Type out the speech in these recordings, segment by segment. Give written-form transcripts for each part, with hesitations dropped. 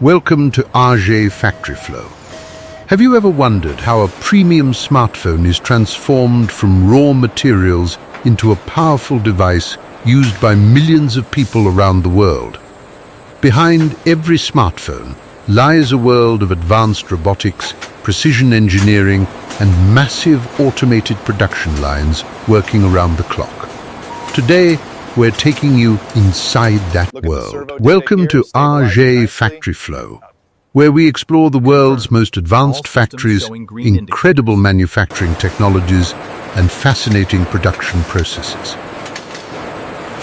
Welcome to AJfactoryflow. Have you ever wondered how a premium smartphone is transformed from raw materials into a powerful device used by millions of people around the world? Behind every smartphone lies a world of advanced robotics, precision engineering, and massive automated production lines working around the clock. Today, we're taking you inside that world. Welcome to AJfactoryflow, where we explore the world's most advanced factories, incredible manufacturing technologies, and fascinating production processes.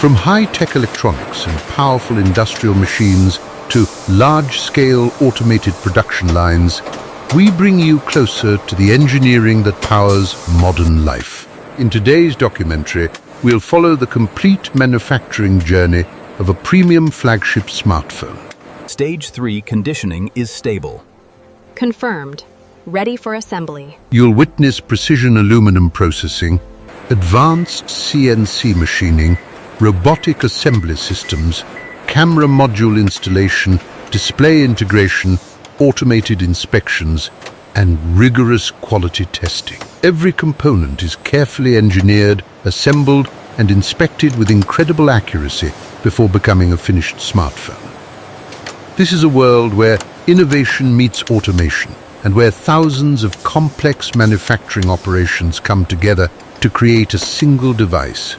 From high-tech electronics and powerful industrial machines to large-scale automated production lines, we bring you closer to the engineering that powers modern life. In today's documentary, we'll follow the complete manufacturing journey of a premium flagship smartphone. Stage 3 conditioning is stable. Confirmed. Ready for assembly. You'll witness precision aluminum processing, advanced CNC machining, robotic assembly systems, camera module installation, display integration, automated inspections, and rigorous quality testing. Every component is carefully engineered, assembled, and inspected with incredible accuracy before becoming a finished smartphone. This is a world where innovation meets automation and where thousands of complex manufacturing operations come together to create a single device.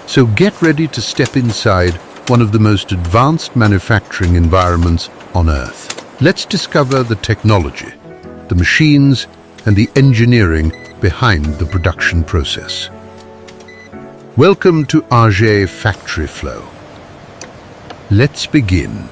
So get ready to step inside one of the most advanced manufacturing environments on Earth. Let's discover the technology, the machines, and the engineering behind the production process. Welcome to AJfactoryflow. Let's begin.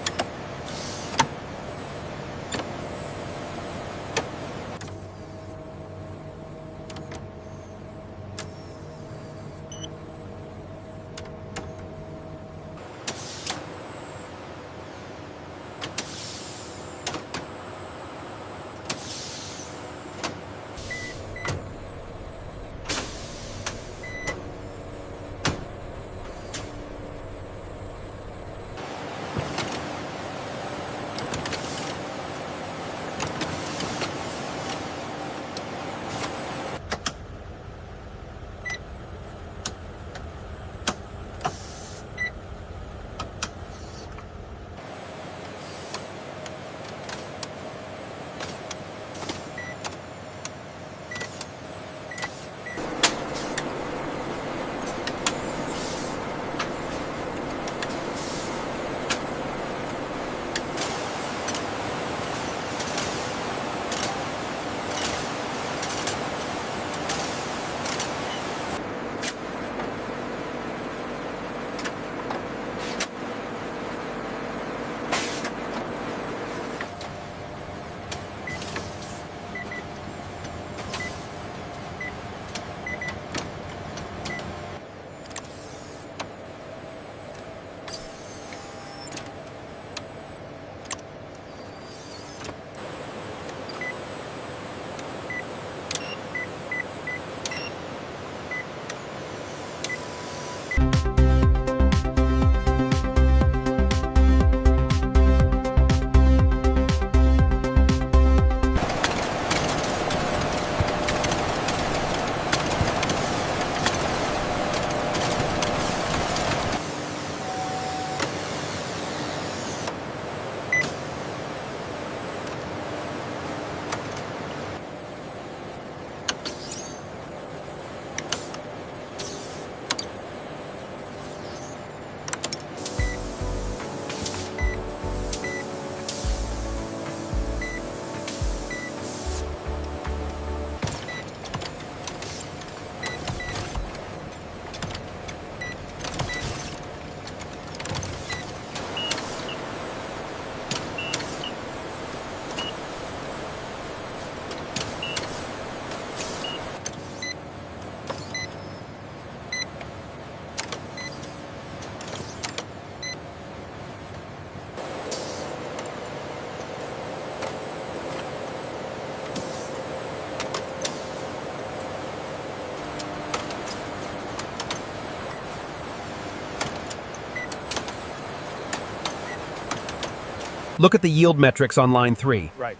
Look at the yield metrics on line 3. Right.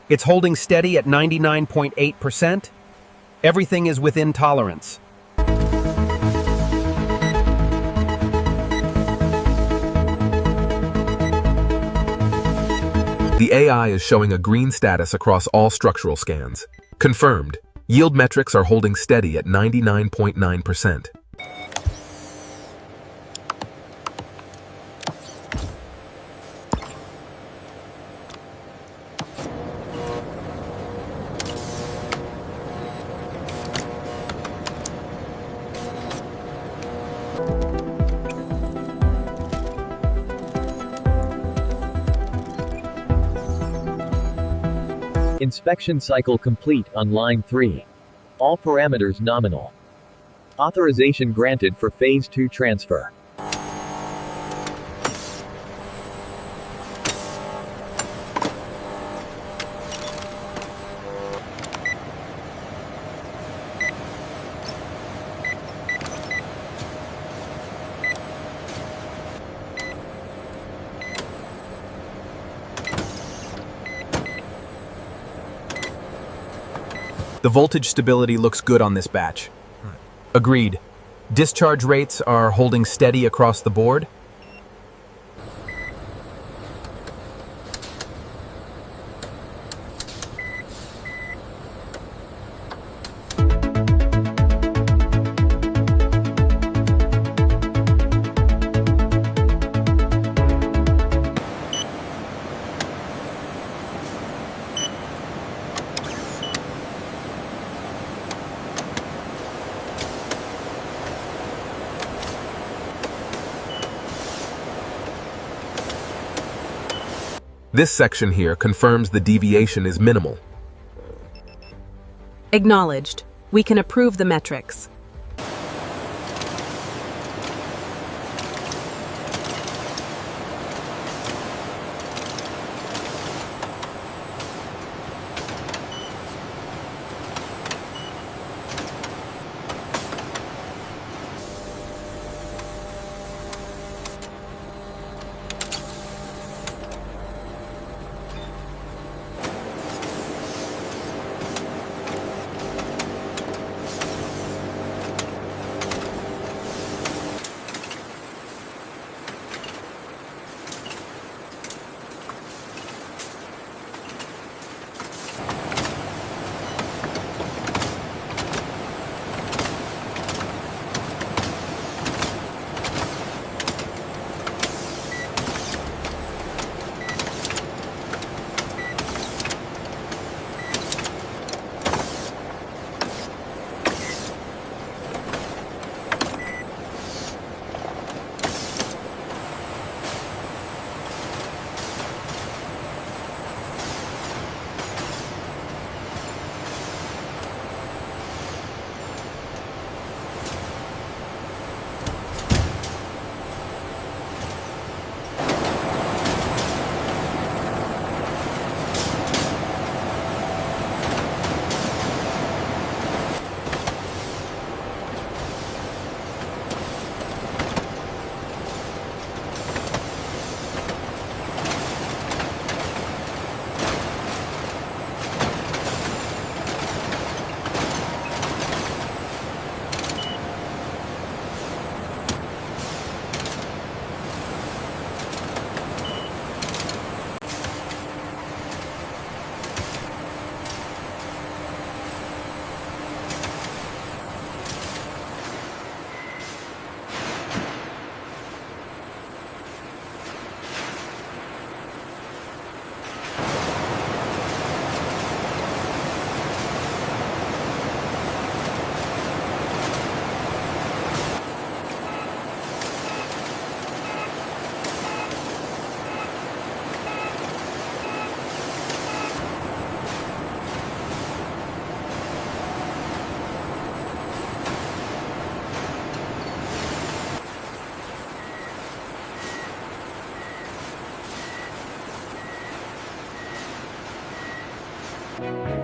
It's holding steady at 99.8%. Everything is within tolerance. The AI is showing a green status across all structural scans. Confirmed. Yield metrics are holding steady at 99.9%. Inspection cycle complete on line 3. All parameters nominal. Authorization granted for Phase 2 transfer. The voltage stability looks good on this batch. Agreed. Discharge rates are holding steady across the board. This section here confirms the deviation is minimal. Acknowledged. We can approve the metrics. Right.